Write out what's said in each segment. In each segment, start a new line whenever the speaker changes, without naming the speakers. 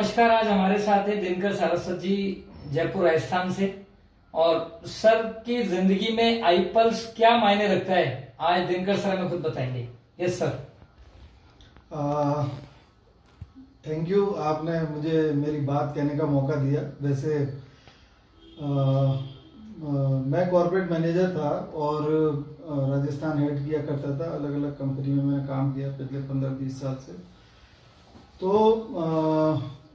नमस्कार। आज हमारे साथ है दिनकर सारस्वत जी, जयपुर राजस्थान से। और सर की जिंदगी में आई पल्स क्या मायने रखता है, आज दिनकर सर हमें खुद बताएंगे। Yes sir.
थैंक यू, आपने मुझे मेरी बात कहने का मौका दिया। वैसे मैं कॉर्पोरेट मैनेजर था और राजस्थान हेड किया करता था। अलग अलग कंपनियों में काम किया पिछले 15-20 साल से। तो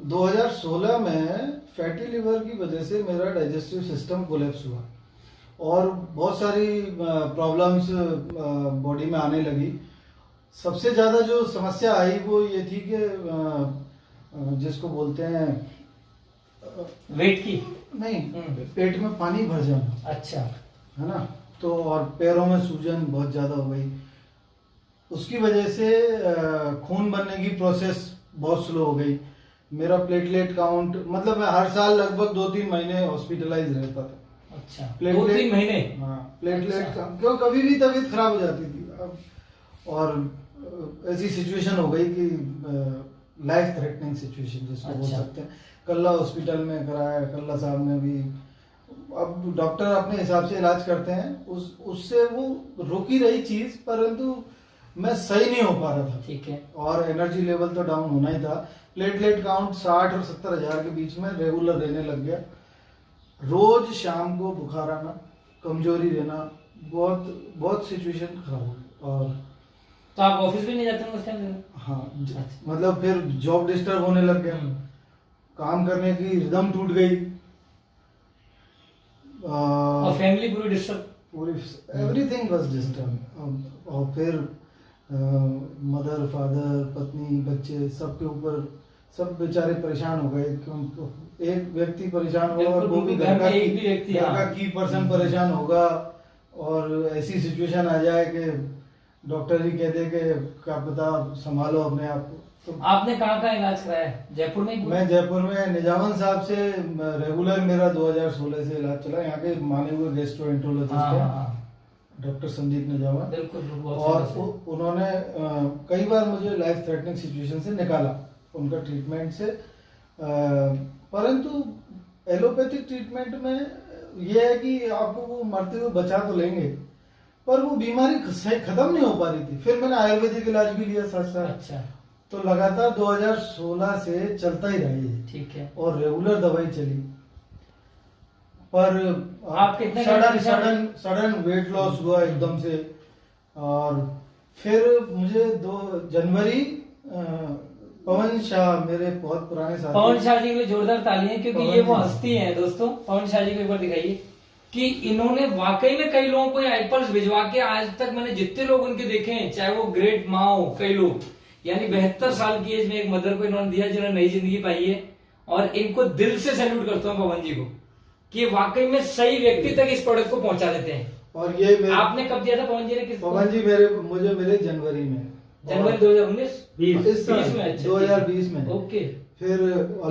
2016 में फैटी लिवर की वजह से मेरा डाइजेस्टिव सिस्टम कोलैप्स हुआ और बहुत सारी प्रॉब्लम्स बॉडी में आने लगी। सबसे ज़्यादा जो समस्या आई वो ये थी कि जिसको बोलते हैं
वेट की
नहीं, पेट में पानी भर जाना।
अच्छा।
है ना। तो और पैरों में सूजन बहुत ज़्यादा हो गई। उसकी वजह से खून बनने की प्रोसेस बहुत स्लो हो गई। मेरा प्लेटलेट काउंट, मतलब मैं हर साल लगभग 2-3 महीने हॉस्पिटलाइज रहता था।
अच्छा,
प्लेटलेट
2-3 महीने?
हाँ, प्लेटलेट
अच्छा।
क्यों, कभी भी तबीयत खराब हो जाती थी। और ऐसी सिचुएशन हो गई कि लाइफ थ्रेटनिंग सिचुएशन जिसको बोल सकते हैं। कल्ला हॉस्पिटल में कराया, कल्ला साहब ने भी। अब डॉक्टर अपने हिसाब से इलाज करते हैं, उससे वो रुकी रही चीज, परंतु मैं सही नहीं हो पा रहा था।
ठीक है।
और एनर्जी लेवल तो डाउन होना ही था। प्लेटलेट काउंट 60 और 70 हजार के बीच में रेगुलर रहने लग गया। रोज शाम को बुखार आना, कमजोरी रहना, बहुत बहुत सिचुएशन खराब हो गई। और
तो आप ऑफिस भी नहीं जाते हैं उस टाइम?
हाँ, मतलब फिर जॉब डिस्टर्ब होने लग गया। काम करने की रिदम टूट गई
और फैमिली पूरी डिस्टर्ब,
पूरी एवरीथिंग वाज डिस्टर्ब। और फिर मदर, फादर, पत्नी, बच्चे, सबके ऊपर सब बेचारे परेशान हो गए। एक व्यक्ति परेशान होगा और वो भी घर का की पर्सन परेशान होगा। और ऐसी सिचुएशन आ जाए कि डॉक्टर ही कह दे कि क्या पता, संभालो अपने आप को। तो
आपने कहाँ का इलाज कराया? जयपुर में?
मैं जयपुर में निजामन साहब से रेगुलर मेरा 2016 से इलाज चला। यहाँ के माने हुए गेस्ट्रोएंट्रोलॉजिस्ट हैं डॉक्टर संदीप निजामन।
बिल्कुल।
और उन्होंने कई बार मुझे लाइफ थ्रेटनिंग सिचुएशन से निकाला उनका ट्रीटमेंट से। परंतु एलोपैथिक ट्रीटमेंट में यह है कि आपको वो मरते हुए बचा तो लेंगे, पर वो बीमारी खत्म नहीं हो पा रही थी। फिर मैंने आयुर्वेदिक इलाज भी लिया साथ साथ।
अच्छा।
तो लगातार 2016 से चलता ही रहा ये।
ठीक है।
और रेगुलर दवाई चली, पर
आप कितने
सडन वेट लॉस हुआ एकदम से। और फिर मुझे 2 जनवरी पवन शाह, मेरे बहुत पुराने साथी।
पवन शाह जी के लिए जोरदार तालियां, क्योंकि ये वो हस्ती हैं दोस्तों। पवन शाह जी को एक बार दिखाइए कि इन्होंने वाकई में कई लोगों को आईपल्स भिजवा के, आज तक मैंने जितने लोग उनके देखे हैं, चाहे वो ग्रेट माँ हो, कई लोग, यानी 72 साल की एज में एक मदर को इन्होंने दिया जिन्होंने नई जिंदगी पाई है। और इनको दिल से सैल्यूट करता हूँ पवन जी को कि वाकई में सही व्यक्ति तक इस प्रोडक्ट को पहुंचा देते हैं।
और ये
आपने कब दिया था पवन जी ने? किस
पवन जी मुझे मिले जनवरी में,
जनवरी 2019
20 में। अच्छा, 2020 में।
ओके।
फिर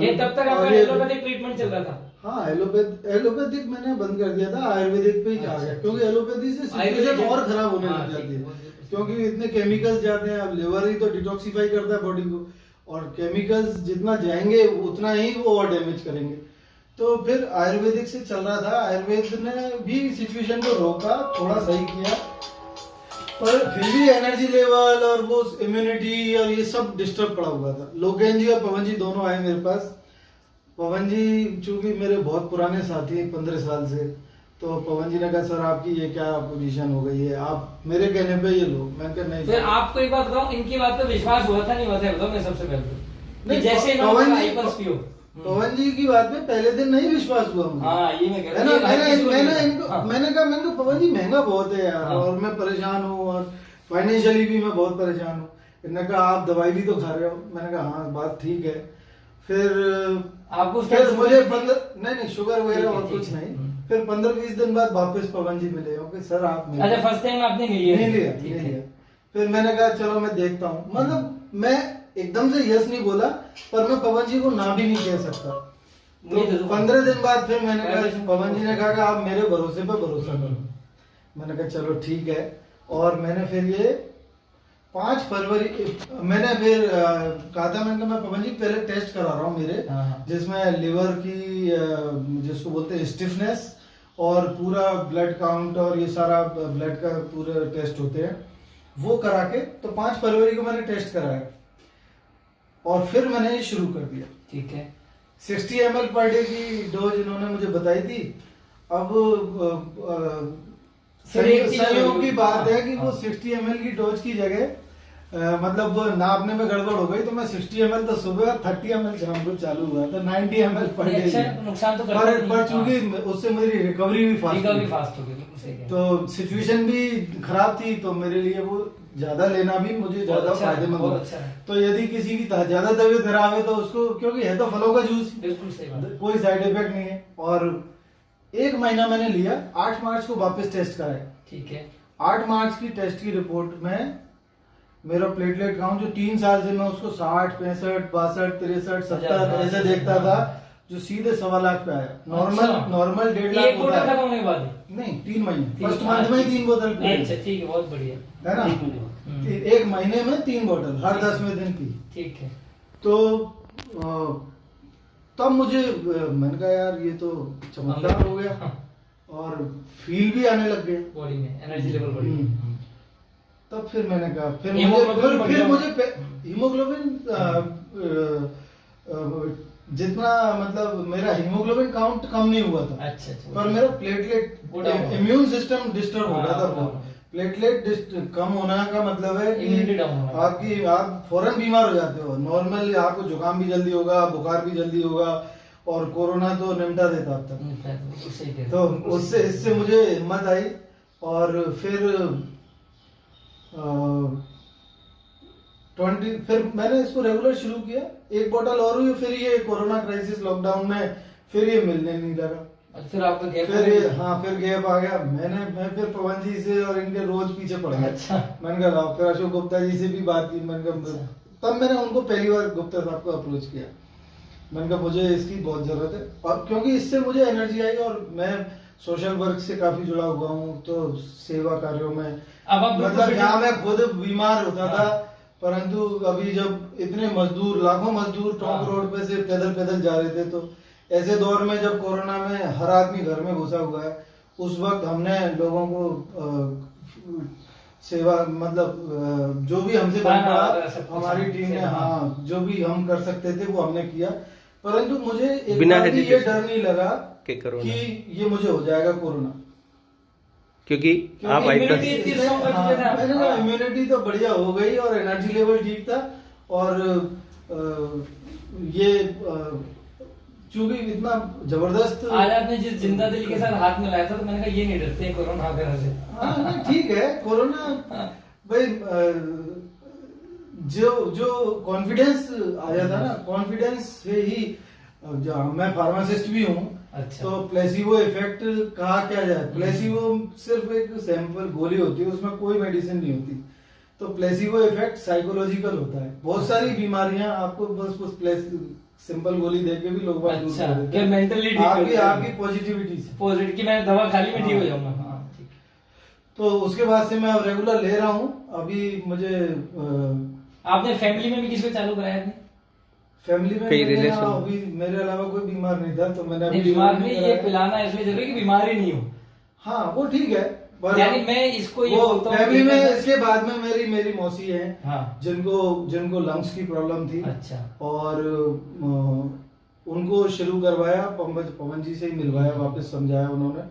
ये तब तक आपका एलोपैथिक ट्रीटमेंट चल रहा था?
हाँ, एलोपैथिक मैंने बंद कर दिया था, आयुर्वेदिक पे ही आ गया। क्योंकि एलोपैथी से सिचुएशन और खराब होने लग जाती है। क्योंकि इतने केमिकल्स जाते हैं। अब लिवर ही तो डिटॉक्सिफाई करता है बॉडी को, और केमिकल्स जितना जाएंगे उतना ही वो और डैमेज करेंगे। तो फिर आयुर्वेदिक से चल रहा था। आयुर्वेद ने भी सिचुएशन को रोका, थोड़ा सही किया, पर फिर भी एनर्जी लेवल और वो इम्यूनिटी और ये सब डिस्टर्ब पड़ा हुआ था। लोकेन जी और पवन जी दोनों आए मेरे पास। पवन जी चूंकि मेरे बहुत पुराने साथी हैं 15 साल से, तो पवन जी ने कहा सर आपकी ये क्या पोजीशन हो गई है, आप मेरे कहने पे ये लो। मैं कहा नहीं।
फिर आपको एक बात बताऊं, इनकी बात पे विश्वास हुआ था नहीं हुआ था बताओ? मैं सबसे पहले
नहीं,
जैसे
पवन जी की बात पे पहले दिन नहीं विश्वास हुआ मुझे।
हाँ, ये मैं कह रहा
हूँ। मैंने कहा पवन जी महंगा बहुत है यार। हाँ। और मैं परेशान हूँ और फाइनेंशियली भी मैं बहुत परेशान हूँ। इन्होंने कहा आप दवाई भी तो खा रहे हो। मैंने कहा हाँ बात ठीक है। फिर
आपको
मुझे नहीं शुगर वगैरह और कुछ नहीं। फिर 15-20 दिन बाद वापस पवन जी मिले कि सर आप मिले।
अच्छा, फर्स्ट टाइम आपने नहीं लिया?
फिर मैंने कहा चलो मैं देखता हूँ। मतलब मैं एकदम से यस नहीं बोला, पर मैं पवन जी को ना भी नहीं कह सकता। तो 15 दिन बाद फिर मैंने कहा, पवन जी ने कहा कि आप मेरे भरोसे पर भरोसा करो। मैंने कहा चलो ठीक है। और मैंने फिर ये 5 फरवरी मैंने फिर कहा था, मैंने कहा मैं पवन जी पहले टेस्ट करा रहा हूँ मेरे, जिसमें लिवर की जिसको बोलते हैं स्टिफनेस और पूरा ब्लड काउंट और ये सारा ब्लड का पूरा टेस्ट होते हैं, वो करा के तो 5 फरवरी को मैंने टेस्ट कराया और फिर मैंने ये शुरू कर दिया।
ठीक है।
60 ml पर डे की डोज इन्होंने मुझे बताई थी। अब संयोग की बात है कि वो 60 ml की डोज की जगह मतलब नापने में गड़बड़ हो गई, तो मैं 60 ml तो सुबह और 30 ml शाम को चालू हुआ, तो 90 ml पर डे।
अच्छा, नुकसान तो
पर चूंकि उससे मेरी रिकवरी भी फास्ट
हो गई,
तो सिचुएशन भी खराब थी, तो मेरे लिए वो ज्यादा लेना भी मुझे ज्यादा फायदेमंद हुआ। तो यदि किसी की ज्यादा तबीयत खराब है तो उसको, क्योंकि है तो फलों का जूस,
बिल्कुल सही बात,
कोई साइड इफेक्ट नहीं है। और 1 महीना मैंने लिया, 8 मार्च को वापस टेस्ट कराया।
ठीक है।
8 मार्च की टेस्ट की रिपोर्ट में मेरा प्लेटलेट काउंट जो 3 साल से मैं उसको 60, 65, 62, 63, 70 ऐसे देखता था, जो सीधे 1.25 लाख पे आया। नॉर्मल 1.5 लाख होता है।
खत्म होने के बाद
नहीं, 3 महीने, फर्स्ट मंथ में ही 3 बोतल पी।
अच्छा, ठीक है, बहुत बढ़िया
है ना। 1 महीने में 3 बोतल हर 10वें दिन पी।
ठीक है।
तो तब मुझे मैंने कहा यार ये तो चमत्कार हो गया और फील भी आने लग गए
बॉडी में, एनर्जी लेवल बढ़ गया।
तब फिर मैंने कहा, फिर मुझे हीमोग्लोबिन जितना मतलब मेरा हीमोग्लोबिन काउंट कम नहीं हुआ था।
अच्छा,
पर मेरा प्लेटलेट इम्यून सिस्टम डिस्टर्ब हो गया था। प्लेटलेट कम होना का मतलब है कि आप फौरन बीमार हो जाते हो। नॉर्मली आपको जुकाम भी जल्दी होगा, बुखार भी जल्दी होगा, और कोरोना तो निपटा देता अब तक। तो उससे इससे मुझे हिम्मत आई और फिर फिर मैंने इसको रेगुलर शुरू किया। 1 बोतल और हुई, फिर ये कोरोना क्राइसिस लॉकडाउन में फिर ये मिलने नहीं लगा।
फिर आपका गैप,
फिर गैप आ गया। मैं फिर पवन जी से और इनके रोज पीछे पड़ गया।
अच्छा।
मैंने कहा फिर अशोक गुप्ता जी से भी बात की। मैंने कहा तब मैंने उनको पहली बार गुप्ता साहब को अप्रोच किया। मैंने कहा मुझे इसकी बहुत जरूरत है, और क्योंकि इससे मुझे एनर्जी आई और मैं सोशल वर्क से काफी जुड़ा हुआ हूँ, तो सेवा कार्यों में मतलब जहाँ मैं खुद बीमार होता था, परंतु अभी जब इतने मजदूर, लाखों मजदूर टोंक रोड पे से पैदल जा रहे थे, तो ऐसे दौर में जब कोरोना में हर आदमी घर में घुसा हुआ है, उस वक्त हमने लोगों को सेवा मतलब जो भी हमसे बन पड़ा, हमारी टीम ने जो भी हम कर सकते थे वो हमने किया। परंतु मुझे एक बार भी ये डर नहीं लगा कि ये मुझे हो जाएगा कोरोना, क्योंकि आप इम्यूनिटी तो बढ़िया हो गई और एनर्जी लेवल ठीक था। और ये चूंकि इतना जबरदस्त, आज
आपने जिस जिंदा दिली के साथ हाथ मिलाया था, तो मैंने कहा ये नहीं डरते कोरोना वगैरह से।
हाँ ठीक है, कोरोना भाई जो कॉन्फिडेंस आया था ना, कॉन्फिडेंस से ही मैं फार्मासिस्ट भी हूँ।
अच्छा।
तो प्लेसिबो इफेक्ट कहा क्या जाए, प्लेसिबो सिर्फ एक सैंपल गोली होती है, उसमें कोई मेडिसिन नहीं होती। तो प्लेसिबो इफेक्ट साइकोलॉजिकल होता है। बहुत सारी बीमारियां आपको बस सिंपल गोली देके भी लोग
मेंटली
आपकी पॉजिटिविटी से
पॉजिटिव की मैं दवा खाली में ठीक हो जाऊंगा।
तो उसके बाद से मैं अब रेगुलर ले रहा हूँ। अभी मुझे
आपने फैमिली में भी किसी को चालू कराया आपने?
फैमिली में अभी मेरे अलावा कोई बीमार नहीं था, तो मैंने अभी
बीमार नहीं, ये पिलाना इसलिए जरूरी कि बीमार ही नहीं हो।
हाँ वो ठीक है,
यानी मैं इसको ये बोलता हूँ
फैमिली में। इसके बाद में मेरी मौसी है,
हाँ,
जिनको लंग्स की प्रॉब्लम थी।
अच्छा।
और उनको शुरू करवाया, पवन जी से ही मिलवाया, वापस समझाया उन्होंने,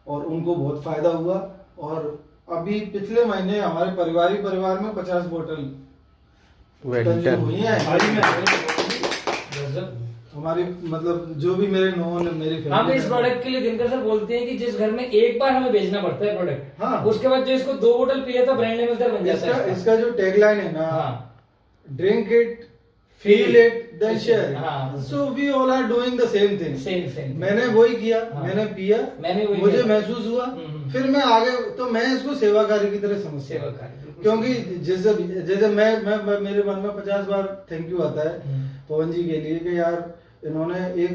और उनको बहुत फायदा हुआ। और अभी पिछले महीने हमारे परिवार में 50 बोतल हुई है हमारी, मतलब जो भी मेरे नॉन मेरी फैमिली।
हम इस प्रोडक्ट के लिए दिनकर सर बोलते हैं कि जिस घर में एक बार हमें बेचना पड़ता है प्रोडक्ट, हाँ, उसके बाद जो इसको 2 बोतल पिए तो ब्रांड एम्बेसडर बन जाता है।
इसका जो टैगलाइन है ना, drink it, feel it, then share. So we all are doing the same thing. Same मैंने वही किया, मैंने पिया, मुझे महसूस हुआ, फिर मैं आगे, तो मैं इसको सेवा कार्य की तरह समझता हूँ। क्योंकि जैसे मैं मेरे मन में 50 बार थैंक यू आता है पवन जी के लिए कि यार इन्होंने एक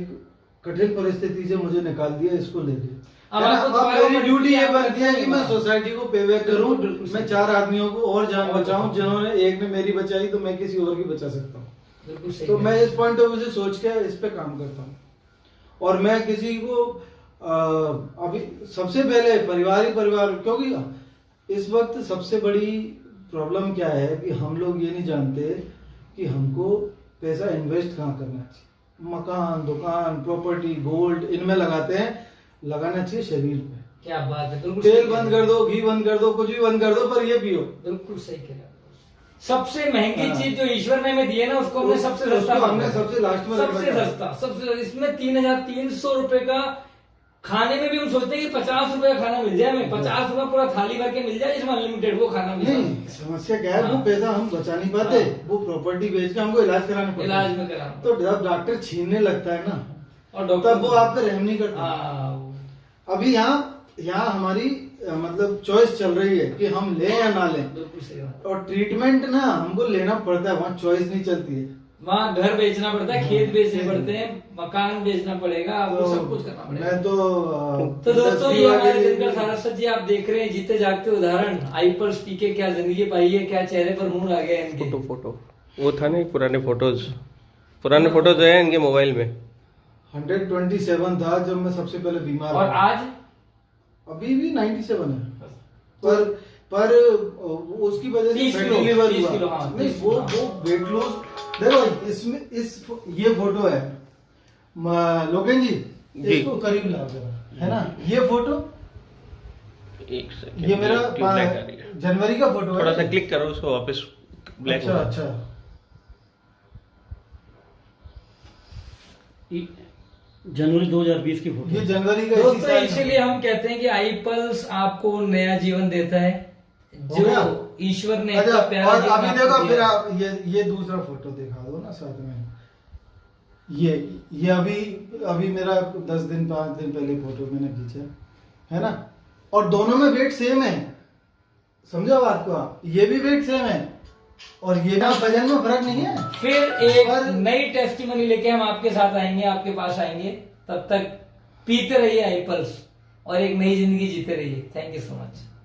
कठिन परिस्थिति से मुझे निकाल दिया इसको लेके।
अब
है ना?
आपको
अब
दोबारा
मेरी ड्यूटी ये
परिस्थिति
बनती है कि मैं
हाँ।
सोसाइटी को पे बैक करूं,
बिल्कुल
मैं
सही।
4 आदमियों को और जान
और
बचाऊं,
बचाऊं।
जिन्होंने एक ने मेरी बचाई तो मैं किसी और की बचा सकता हूँ।
बिल्कुल सही
तो
कह
मैं
रहे
इस पॉइंट ऑफ व्यू से सोच के इस पे काम करता हूँ। और मैं किसी को अभी सबसे पहले परिवार ही परिवार, क्योंकि इस वक्त सबसे बड़ी प्रॉब्लम क्या है कि हम लोग ये नहीं जानते कि हमको पैसा इन्वेस्ट कहाँ करना चाहिए। मकान, दुकान, प्रॉपर्टी, गोल्ड, इनमें लगाते हैं, लगाना चाहिए शरीर पे।
क्या बात है, बिल्कुल
तेल
सही कह
बंद
रहे
कर दो, घी बंद कर दो, कुछ भी बंद कर दो, पर ये पियो।
हैं। बिल्कुल सही कह रहे हैं। सबसे महंगी
हाँ।
चीज जो ईश्वर ने हमें दी है ना, उसको हमने सबसे
उसको
सस्ता
हमने
माना है।
सबसे लास्ट में
सबसे
रखा है।
सस्ता, सबसे इसमें 3,300 रुपए का खाने में भी हम सोचते हैं कि 50 रुपए का खाना मिल जाए हमें, 50 रुपए पूरा थाली भर के मिल जाए जिसमें अनलिमिटेड वो खाना मिल
नहीं,
जाए।
समस्या क्या है, वो
हाँ।
पैसा हम बचा नहीं पाते,
हाँ।
वो प्रॉपर्टी बेच के हमको इलाज कराने पड़ता है।
इलाज में कराना।
तो जब डॉक्टर छीनने लगता है ना,
और डॉक्टर
तब वो आप पे रहम नहीं करता।
हाँ,
अभी यहाँ हमारी मतलब चॉइस चल रही है कि हम लें या ना लें।
बिल्कुल सही बात।
और ट्रीटमेंट ना हमको लेना पड़ता है, वहाँ चॉइस नहीं चलती है।
वहाँ घर बेचना पड़ता है, खेत बेचने
खेत।
पड़ते हैं, मकान बेचना पड़ेगा, आपको सब कुछ करना पड़ेगा।
मैं
तो दोस्तों, ये
इंडस्ट्री
हमारे
वाले-
दिनकर सारस्वत जी आप देख रहे हैं, जीते जागते उदाहरण। आईपल्स पी के क्या जिंदगी पाई है, क्या चेहरे पर मुंह आ गया इनके।
फोटो वो था नहीं, पुराने फोटोज है इनके मोबाइल में।
127 था जब मैं सबसे पहले बीमार
और
हुआ।
आज
अभी भी 97 है, पर उसकी वजह से
30
फैटी
किलो,
लिवर
30
हुआ।
किलो, हाँ,
नहीं,
30
वो
किलो।
Weight loss. देखो इसमें ये फोटो है, लोकेन जी,
जी।
इसको करीब लाओ जरा, है ना? ये फोटो,
एक सेकंड,
ये मेरा
ब्लैक आ रही है।
जनवरी का फोटो है।
थोड़ा सा क्लिक करो उसको वापस, ब्लैक
अच्छा अच्छा,
जनवरी 2020 की फोटो
ये जनवरी का इसी
दोस्तों,
साल
इसीलिए हम कहते हैं कि आईपल्स आपको नया जीवन देता है,
हो गया?
जो ईश्वर ने
अच्छा,
इतना प्यारा
और
जीवन
अभी
आपको
देखो,
दिया
फिर
है।
आप ये दूसरा फोटो दिखा दो ना साथ में। ये अभी मेरा 10 दिन 5 दिन पहले फोटो मैंने खींचा है ना, और दोनों में वेट सेम है। समझो बात को आप, ये भी वेट सेम है और ये भी वजन में फर्क नहीं है।
फिर एक
पर-
नई टेस्टिमनी लेके हम आपके साथ आएंगे, आपके पास आएंगे। तब तक पीते रहिए आईपल्स और एक नई जिंदगी जीते रहिए। Thank you so much.